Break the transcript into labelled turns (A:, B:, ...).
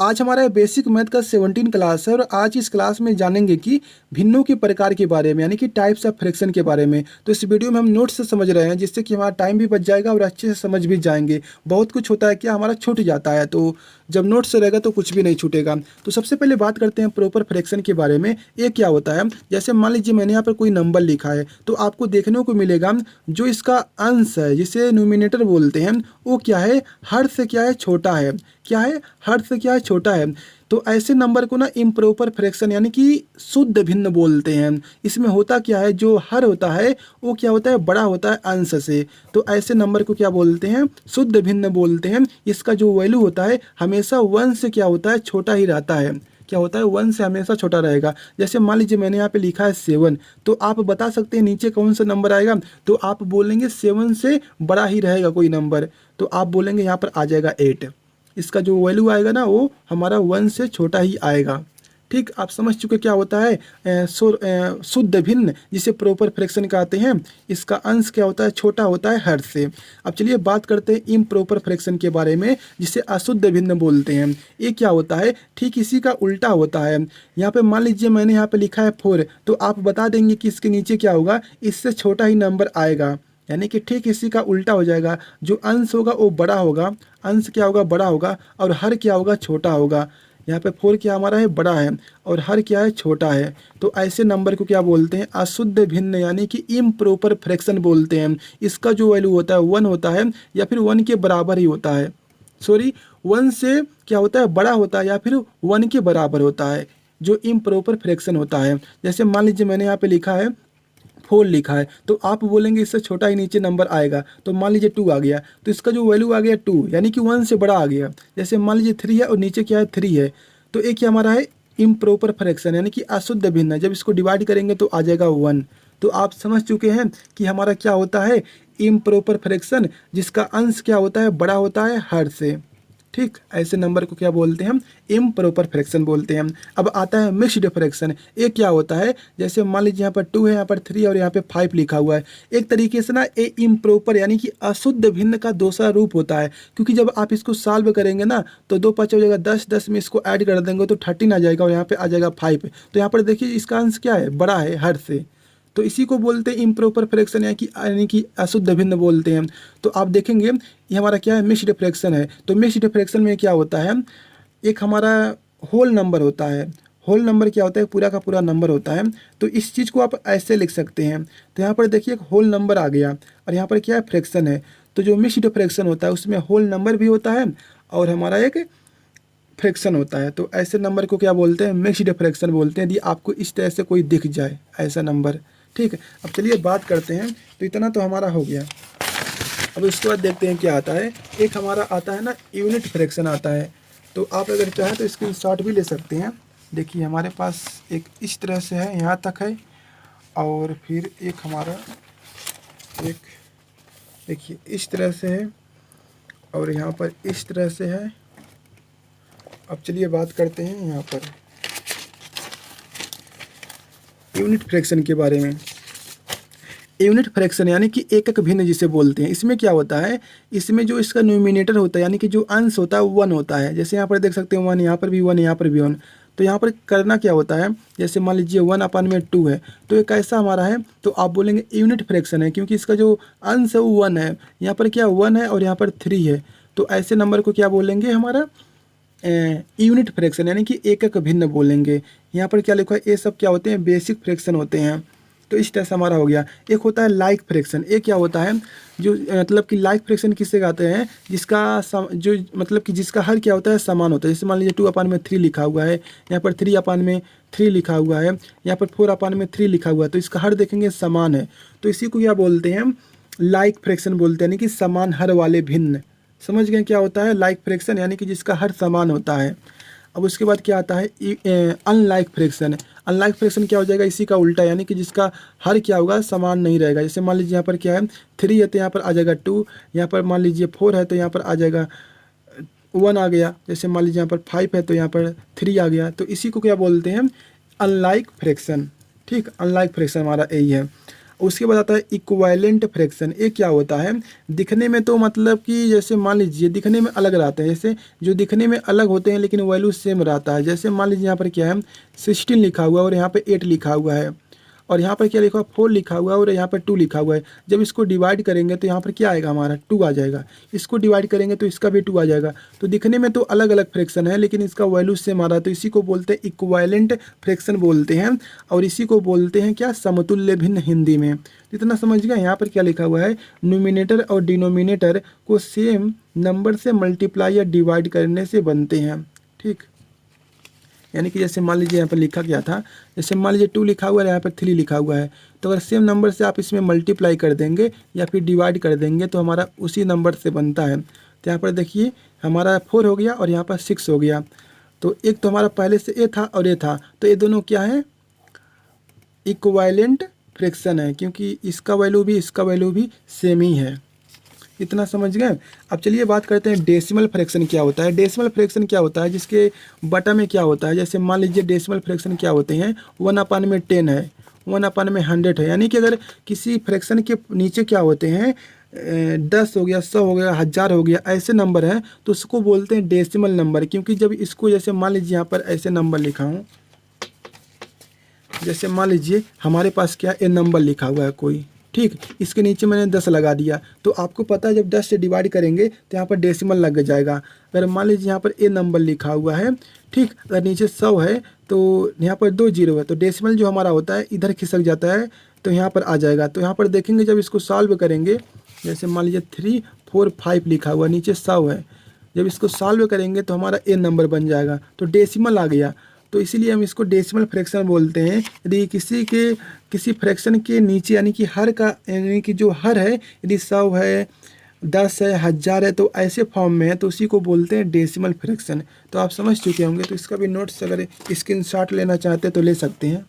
A: आज हमारा basic math का 17 क्लास है और आज इस क्लास में जानेंगे कि भिन्नों के प्रकार के बारे में यानी कि टाइप्स ऑफ फ्रैक्शन के बारे में। तो इस वीडियो में हम नोट्स से समझ रहे हैं जिससे कि हमारा टाइम भी बच जाएगा और अच्छे से समझ भी जाएंगे। बहुत कुछ होता है क्या हमारा छूट जाता है, तो जब नोट्स से रहेगा तो कुछ भी नहीं छूटेगा। तो सबसे पहले बात करते हैं प्रॉपर फ्रैक्शन के बारे में। ये क्या होता है, जैसे मान लीजिए मैंने यहाँ पर कोई नंबर लिखा है तो आपको देखने को मिलेगा जो इसका अंश है जिसे न्यूमिनेटर बोलते हैं वो क्या है, हर से क्या है, छोटा है। क्या है, हर से क्या है, छोटा है। तो ऐसे नंबर को ना इम्प्रॉपर फ्रैक्शन यानी कि शुद्ध भिन्न बोलते हैं। इसमें होता क्या है, जो हर होता है वो क्या होता है, बड़ा होता है अंश से। तो ऐसे नंबर को क्या बोलते हैं, शुद्ध भिन्न बोलते हैं। इसका जो वैल्यू होता है हमेशा 1 से क्या होता है, छोटा ही रहता है। क्या होता है, 1 से हमेशा छोटा रहेगा। जैसे मान लीजिए मैंने यहाँ पे लिखा है 7, तो आप बता सकते हैं नीचे कौन सा नंबर आएगा, तो आप बोलेंगे 7 से बड़ा ही रहेगा कोई नंबर, तो आप बोलेंगे यहाँ पर आ जाएगा 8। इसका जो वैल्यू आएगा ना वो हमारा 1 से छोटा ही आएगा। ठीक, आप समझ चुके क्या होता है शुद्ध भिन्न, जिसे प्रॉपर फ्रैक्शन कहते हैं। इसका अंश क्या होता है, छोटा होता है हर से। अब चलिए बात करते हैं इम्प्रॉपर फ्रैक्शन के बारे में जिसे अशुद्ध भिन्न बोलते हैं। ये क्या होता है, ठीक इसी का उल्टा होता है। यहाँ पे मान लीजिए मैंने यहाँ पे लिखा है 4, तो आप बता देंगे कि इसके नीचे क्या होगा, इससे छोटा ही नंबर आएगा। यानी कि ठीक इसी का उल्टा हो जाएगा, जो अंश होगा वो बड़ा होगा, अंश क्या होगा, बड़ा होगा, और हर क्या होगा, छोटा होगा। यहाँ पे 4 क्या हमारा है, बड़ा है, और हर क्या है, छोटा है। तो ऐसे नंबर को क्या बोलते हैं, अशुद्ध भिन्न यानी कि इम्प्रॉपर फ्रैक्शन बोलते हैं। इसका जो वैल्यू होता है 1 होता है या फिर 1 के बराबर ही होता है। सॉरी, 1 से क्या होता है, बड़ा होता है या फिर 1 के बराबर होता है, जो इम्प्रॉपर फ्रैक्शन होता है। जैसे मान लीजिए मैंने यहाँ पे लिखा है 4 लिखा है, तो आप बोलेंगे इससे छोटा ही नीचे नंबर आएगा। तो मान लीजिए 2 आ गया, तो इसका जो वैल्यू आ गया 2 यानी कि 1 से बड़ा आ गया। जैसे मान लीजिए 3 है और नीचे क्या है, 3 है, तो एक क्या हमारा है, इम्प्रॉपर फ्रैक्शन यानी कि अशुद्ध भिन्न। जब इसको डिवाइड करेंगे तो आ जाएगा 1। तो आप समझ चुके हैं कि हमारा क्या होता है, इम्प्रॉपर फ्रैक्शन, जिसका अंश क्या होता है, बड़ा होता है हर से। ठीक, ऐसे नंबर को क्या बोलते हैं, इम्प्रॉपर फ्रैक्शन बोलते हैं। अब आता है मिक्स्ड फ्रैक्शन। ये क्या होता है, जैसे मान लीजिए यहाँ पर 2 है, यहाँ पर 3 और यहाँ पे 5 लिखा हुआ है। एक तरीके से ना ये इम्प्रॉपर यानी कि अशुद्ध भिन्न का दूसरा रूप होता है, क्योंकि जब आप इसको सॉल्व करेंगे ना तो 2 5 हो जाएगा 10, 10 में इसको ऐड कर देंगे तो 13 आ जाएगा और यहाँ पे आ जाएगा 5। तो यहाँ पर देखिए इसका अंश क्या है, बड़ा है हर से। तो इसी को बोलते हैं इम्प्रॉपर फ्रैक्शन यानी कि अशुद्ध भिन्न बोलते हैं। तो आप देखेंगे ये हमारा क्या है, मिक्स्ड फ्रैक्शन है। तो मिक्स्ड फ्रैक्शन में क्या होता है, एक हमारा होल नंबर होता है। होल नंबर क्या होता है, पूरा का पूरा नंबर होता है। तो इस चीज़ को आप ऐसे लिख सकते हैं। तो यहाँ पर देखिए एक होल नंबर आ गया और यहाँ पर क्या है, फ्रैक्शन है। तो जो मिक्स्ड फ्रैक्शन होता है उसमें होल नंबर भी होता है और हमारा एक फ्रैक्शन होता है। तो ऐसे नंबर को क्या बोलते हैं, मिक्स्ड फ्रैक्शन बोलते हैं, यदि आपको इस तरह से कोई दिख जाए ऐसा नंबर। ठीक है, अब चलिए बात करते हैं। तो इतना तो हमारा हो गया। अब उसके बाद देखते हैं क्या आता है। एक हमारा आता है ना यूनिट फ्रैक्शन आता है। तो आप अगर चाहें तो इसकी शॉट भी ले सकते हैं। देखिए हमारे पास एक इस तरह से है, यहाँ तक है, और फिर एक हमारा एक देखिए इस तरह से है और यहाँ पर इस तरह से है। अब चलिए बात करते हैं यहाँ पर यूनिट फ्रैक्शन के बारे में। यूनिट फ्रैक्शन यानी कि एकक भिन्न जिसे बोलते हैं। इसमें क्या होता है, इसमें जो इसका न्यूमिनेटर होता है यानी कि जो अंश होता है वो 1 होता है। जैसे यहाँ पर देख सकते हैं 1, यहाँ पर भी 1, यहाँ पर भी 1। तो यहाँ पर करना क्या होता है, जैसे मान लीजिए 1/2 है, तो ये कैसा हमारा है, तो आप बोलेंगे यूनिट फ्रैक्शन है, क्योंकि इसका जो अंश है वो 1 है। यहाँ पर क्या 1 है और यहाँ पर 3 है। तो ऐसे नंबर को क्या बोलेंगे, हमारा यूनिट फ्रैक्शन यानी कि एकक भिन्न बोलेंगे। यहाँ पर क्या लिखा है, ये सब क्या होते हैं, बेसिक फ्रैक्शन होते हैं। तो इस तरह से हमारा हो गया। एक होता है लाइक फ्रैक्शन। ये क्या होता है, जो मतलब कि लाइक फ्रैक्शन किससे कहते हैं, जो मतलब कि जिसका हर क्या होता है, समान होता है। जैसे मान लीजिए 2/3 लिखा हुआ है, यहाँ पर 3/3 लिखा हुआ है, यहाँ पर 4/3 लिखा हुआ है, तो इसका हर देखेंगे समान है। तो इसी को क्या बोलते हैं, लाइक फ्रैक्शन बोलते हैं, यानी कि समान हर वाले भिन्न। समझ गए क्या होता है लाइक फ्रैक्शन, यानी कि जिसका हर समान होता है। अब उसके बाद क्या आता है, अनलाइक फ्रैक्शन। अनलाइक फ्रैक्शन क्या हो जाएगा, इसी का उल्टा, यानी कि जिसका हर क्या होगा, समान नहीं रहेगा। जैसे मान लीजिए यहाँ पर क्या है, 3 है तो यहाँ पर आ जाएगा 2, यहाँ पर मान लीजिए 4 है तो यहाँ पर आ जाएगा 1 आ गया। जैसे मान लीजिए यहाँ पर 5 है तो यहाँ पर 3 आ गया। तो इसी को क्या बोलते हैं, अनलाइक फ्रैक्शन। ठीक, अनलाइक फ्रैक्शन हमारा यही है। उसके बाद आता है इक्विवेलेंट फ्रैक्शन। ये क्या होता है? दिखने में तो मतलब कि जैसे मान लीजिए दिखने में अलग रहते हैं, जैसे जो दिखने में अलग होते हैं लेकिन वैल्यू सेम रहता है। जैसे मान लीजिए यहाँ पर क्या है 16 लिखा हुआ है और यहाँ पे 8 लिखा हुआ है, और यहाँ पर क्या लिखा हुआ 4 लिखा हुआ है और यहाँ पर 2 लिखा हुआ है। जब इसको डिवाइड करेंगे तो यहाँ पर क्या आएगा हमारा 2 आ जाएगा, इसको डिवाइड करेंगे तो इसका भी 2 आ जाएगा। तो दिखने में तो अलग अलग फ्रैक्शन है लेकिन इसका वैल्यू सेम आ रहा है, तो इसी को बोलते हैं इक्विवेलेंट फ्रैक्शन बोलते हैं, और इसी को बोलते हैं क्या, समतुल्य भिन्न हिंदी में। इतना समझ गए। यहाँ पर क्या लिखा हुआ है, न्यूमिनेटर और डिनोमिनेटर को सेम नंबर से मल्टीप्लाई या डिवाइड करने से बनते हैं। ठीक, यानी कि जैसे मान लीजिए यहाँ पर लिखा गया था, जैसे मान लीजिए 2 लिखा हुआ है, यहाँ पर 3 लिखा हुआ है, तो अगर सेम नंबर से आप इसमें मल्टीप्लाई कर देंगे या फिर डिवाइड कर देंगे तो हमारा उसी नंबर से बनता है। तो यहाँ पर देखिए हमारा 4 हो गया और यहाँ पर 6 हो गया, तो एक तो हमारा पहले से ए था और ये था, तो ये दोनों क्या है, इक्विवेलेंट फ्रैक्शन है, क्योंकि इसका वैल्यू भी इसका वैल्यू भी सेम ही है। इतना समझ गए। अब चलिए बात करते हैं डेसिमल फ्रैक्शन क्या होता है। डेसिमल फ्रैक्शन क्या होता है, जिसके बटा में क्या होता है, जैसे मान लीजिए डेसिमल फ्रैक्शन क्या होते हैं, 1/10 है, 1/100 है। यानी कि अगर किसी फ्रैक्शन के नीचे क्या होते हैं 10 हो गया, 100 हो गया, 1000 हो गया, ऐसे नंबर हैं तो उसको बोलते हैं डेसिमल नंबर। क्योंकि जब इसको जैसे मान लीजिए यहाँ पर ऐसे नंबर लिखा हूँ, जैसे मान लीजिए हमारे पास क्या ए नंबर लिखा हुआ है कोई, ठीक, इसके नीचे मैंने 10 लगा दिया, तो आपको पता है जब 10 से डिवाइड करेंगे तो यहाँ पर डेसिमल लग जाएगा। अगर मान लीजिए यहाँ पर ए नंबर लिखा हुआ है, ठीक, अगर नीचे 100 है तो यहाँ पर 2 जीरो है, तो डेसिमल जो हमारा होता है इधर खिसक जाता है तो यहाँ पर आ जाएगा। तो यहाँ पर देखेंगे जब इसको सॉल्व करेंगे, जैसे मान लीजिए 3 4 5 लिखा हुआ, नीचे 100 है, जब इसको सॉल्व करेंगे तो हमारा ए नंबर बन जाएगा, तो डेसिमल आ गया। तो इसीलिए हम इसको डेसिमल फ्रैक्शन बोलते हैं। यदि किसी फ्रैक्शन के नीचे यानी कि हर का, यानी कि जो हर है, यदि 100 है, 10 है, 1000 है, तो ऐसे फॉर्म में है तो उसी को बोलते हैं डेसिमल फ्रैक्शन। तो आप समझ चुके होंगे। तो इसका भी नोट्स अगर स्क्रीनशॉट लेना चाहते हैं तो ले सकते हैं।